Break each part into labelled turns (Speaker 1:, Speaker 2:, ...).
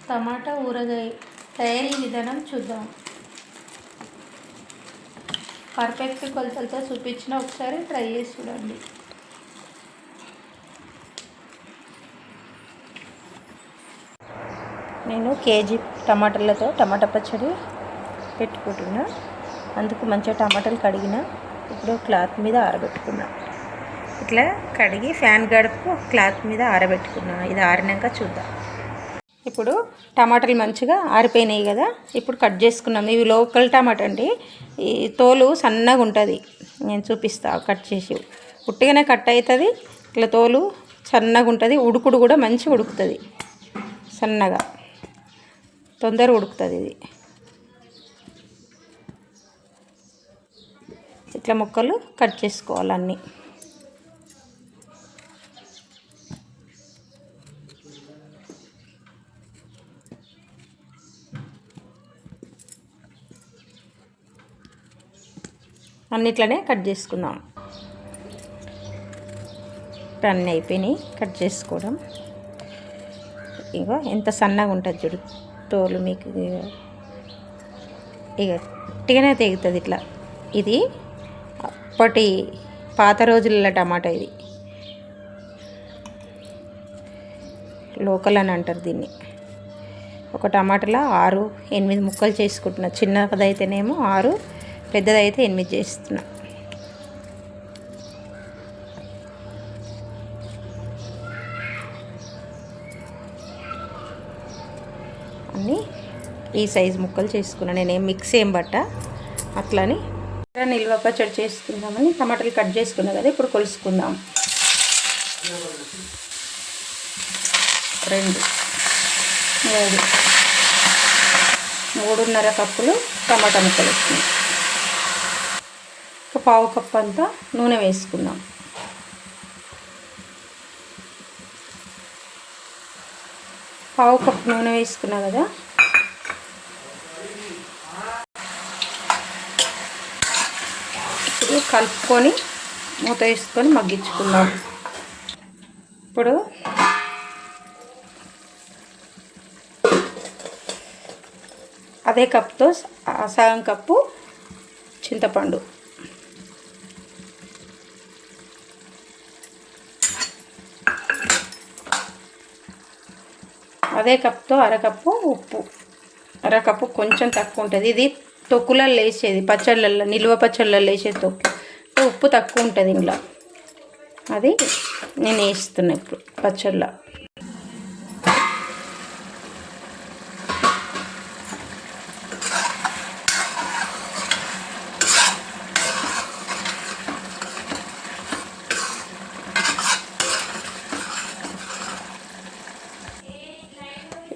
Speaker 1: టమాటా ఊరగాయ తయారీ విధానం చూద్దాం. పర్ఫెక్ట్ కొలతలతో చూపించిన ఒకసారి ట్రై చేసి చూడండి. నేను కేజీ టమాటాలతో టమాటా పచ్చడి పెట్టుకుంటున్నా. అందుకు మంచిగా టమాటాలు కడిగిన, ఇప్పుడు క్లాత్ మీద ఆరబెట్టుకున్నా. ఇట్లా కడిగి ఫ్యాన్ గడుపు క్లాత్ మీద ఆరబెట్టుకున్నా. ఇది ఆరినాక చూద్దాం. ఇప్పుడు టమాటాలు మంచిగా ఆరిపోయినాయి కదా, ఇప్పుడు కట్ చేసుకున్నాం. ఇవి లోకల్ టమాటా అండి, ఈ తోలు సన్నగా ఉంటుంది. నేను చూపిస్తా కట్ చేసి. ఉట్టిగానే కట్ అవుతుంది, ఇట్లా తోలు సన్నగా ఉంటుంది. ఉడుకుడు కూడా మంచిగా ఉడుకుతుంది, సన్నగా తొందరగా ఉడుకుతుంది. ఇది ఇట్లా ముక్కలు కట్ చేసుకోవాలి అన్నీ. అన్నిట్లనే కట్ చేసుకుందాం. అన్నీ అయిపోయినాయి కట్ చేసుకోవడం. ఇగో ఎంత సన్నగా ఉంటుంది చూడు తోలు. మీకు ఇక గట్టిగానే తెగుతుంది ఇట్లా. ఇది అప్పటి పాత రోజుల టమాటా. ఇది లోకల్ అని అంటారు దీన్ని. ఒక టమాటాలో 6-8 ముక్కలు చేసుకుంటున్నా. చిన్నదైతేనేమో 6, పెద్దదైతే 8 చేస్తున్నా. అన్నీ ఈ సైజు ముక్కలు చేసుకున్నా. నేనేం మిక్స్ ఏం బట్ట అట్లని నిల్వ పచ్చడి చేసుకుందామని టమాటాలు కట్ చేసుకున్నా కదా. ఇప్పుడు కొలుసుకుందాం. 2, 3, 3.5 కప్పులు టమాటా ముక్కలు వేసుకున్నాం. ఒక 1/2 కప్పు అంతా నూనె వేసుకుందాం. పావు కప్పు నూనె వేసుకున్నా కదా. ఇప్పుడు కలుపుకొని మూత వేసుకొని మగ్గించుకుందాం. ఇప్పుడు అదే కప్తో సగం కప్పు చింతపండు, అదే కప్తో అరకప్పు ఉప్పు. అరకప్పు కొంచెం తక్కువ ఉంటుంది. ఇది తొక్కులలో వేసేది, పచ్చళ్ళల్లో నిల్వ పచ్చళ్ళల్లో వేసే తొక్కు. ఉప్పు తక్కువ ఉంటుంది ఇంట్లో. అది నేను వేస్తున్నా ఇప్పుడు పచ్చళ్ళ.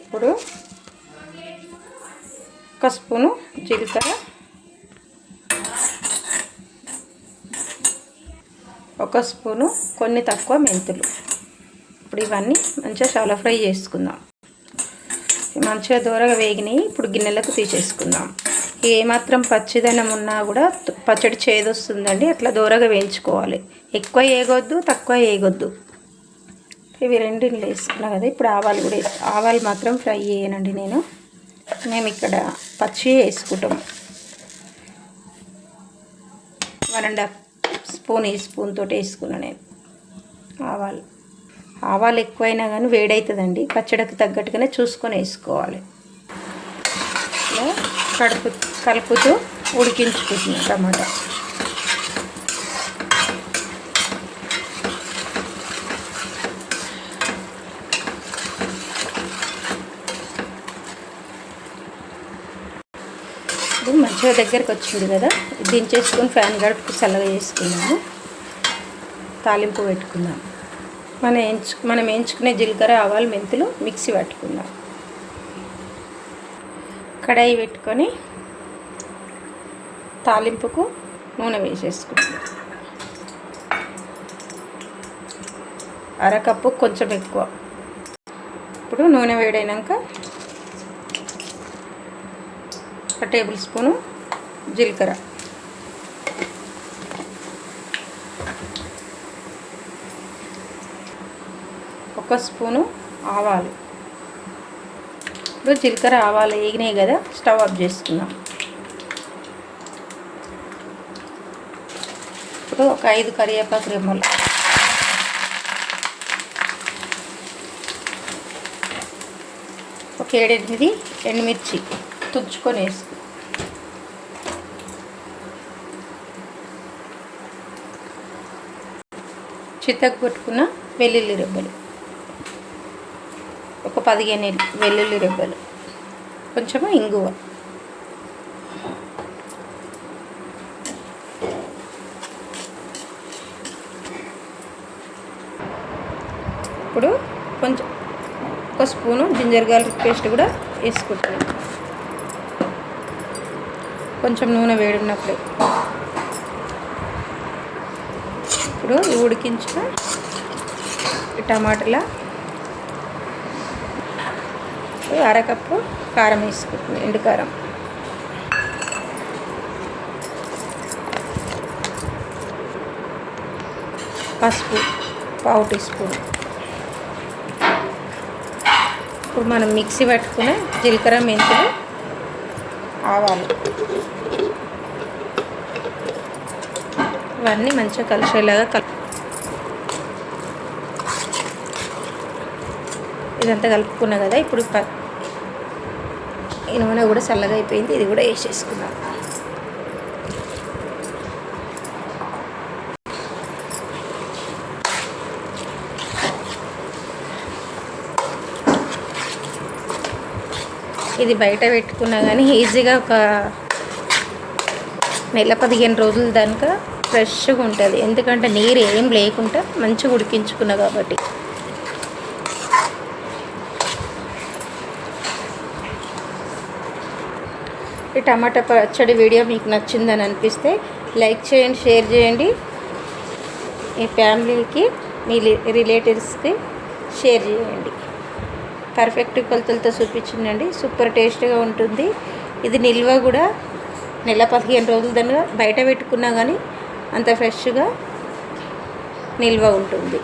Speaker 1: ఇప్పుడు 1 స్పూను జీలకర్ర, 1 స్పూను కొన్ని తక్కువ మెంతులు. ఇప్పుడు ఇవన్నీ మంచిగా షాలో ఫ్రై చేసుకుందాం. మంచిగా దూరగా వేగినాయి. ఇప్పుడు గిన్నెలకు తీసేసుకుందాం. ఏమాత్రం పచ్చిదనం ఉన్నా కూడా పచ్చడి చేదొస్తుందండి. అట్లా దూరగా వేయించుకోవాలి. ఎక్కువ వేయగొద్దు, తక్కువ వేయగొద్దు. ఇవి రెండింటిలో వేసుకున్నా కదా. ఇప్పుడు ఆవాలు కూడా ఆవాలు మాత్రం ఫ్రై చేయనండి నేను. మేము ఇక్కడ పచ్చి వేసుకుంటాం. 1.5 స్పూన్ ఈ స్పూన్ తోటి వేసుకున్నా నేను ఆవాలు ఎక్కువైనా కానీ వేడవుతుందండి. పచ్చడికి తగ్గట్టుగానే చూసుకొని వేసుకోవాలి. ఇలా కలుపుతూ ఉడికించుకుంటున్నా టమాటా. ఇప్పుడు మంచిగా దగ్గరికి వచ్చింది కదా. దించేసుకొని ఫ్యాన్ గడుపుకు చల్లగా చేసుకున్నాము. తాలింపు పెట్టుకుందాం. మనం వేయించుకునే జీలకర్ర, ఆవాలు, మెంతులు మిక్సీ పట్టుకుందాం. కడాయి పెట్టుకొని తాలింపుకు నూనె వేసేసుకుందాం. అరకప్పు కొంచెం ఎక్కువ. ఇప్పుడు నూనె వేడైనాక 1 టేబుల్ స్పూను జీలకర్ర, 1 స్పూను ఆవాలు, ఇప్పుడు జీలకర్ర ఆవాలు వేగినాయి కదా, స్టవ్ ఆఫ్ చేసుకుందాం. ఇప్పుడు ఒక 5 కరివేపాకు రెమ్మలు, ఒక 7-8 ఎండుమిర్చి తుంచుకొని వేసుకు, చితక్ కొట్టుకున్న వెల్లుల్లి రెబ్బలు, ఒక 15 వెల్లుల్లి రెబ్బలు, కొంచెము ఇంగువ, ఇప్పుడు కొంచెం ఒక స్పూను జింజర్ గార్లిక్ పేస్ట్ కూడా వేసుకుంటాను. కొంచెం నూనె వేడున్నప్పుడే ఇప్పుడు ఉడికించిన టమాటాల అరకప్పు కారం వేసుకుంటున్నాను, ఎండు కారం, పసుపు 1/2 టీ స్పూన్. ఇప్పుడు మనం మిక్సీ పట్టుకున్న జీలకర్ర, మెంతులు, ఆవాలు ఇవన్నీ మంచిగా కలిసేలాగా ఇదంతా కలుపుకున్నా కదా. ఇప్పుడు ఈ నూనె కూడా చల్లగా అయిపోయింది, ఇది కూడా వేసేసుకున్నాం. ఇది బయట పెట్టుకున్నా కానీ ఈజీగా ఒక నెల 15 రోజుల దాకా ఫ్రెష్గా ఉంటుంది, ఎందుకంటే నీరు ఏం లేకుండా మంచిగా ఉడికించుకున్నా కాబట్టి. ఈ టమాటా పచ్చడి వీడియో మీకు నచ్చిందని అనిపిస్తే లైక్ చేయండి, షేర్ చేయండి, మీ ఫ్యామిలీకి, మీ రిలేటివ్స్కి షేర్ చేయండి. పర్ఫెక్ట్ కొలతలతో చూపించిందండి, సూపర్ టేస్ట్గా ఉంటుంది. ఇది నిల్వ కూడా నెల 15 రోజుల దాకా బయట పెట్టుకున్నా కానీ అంత ఫ్రెష్గా నిల్వ ఉంటుంది.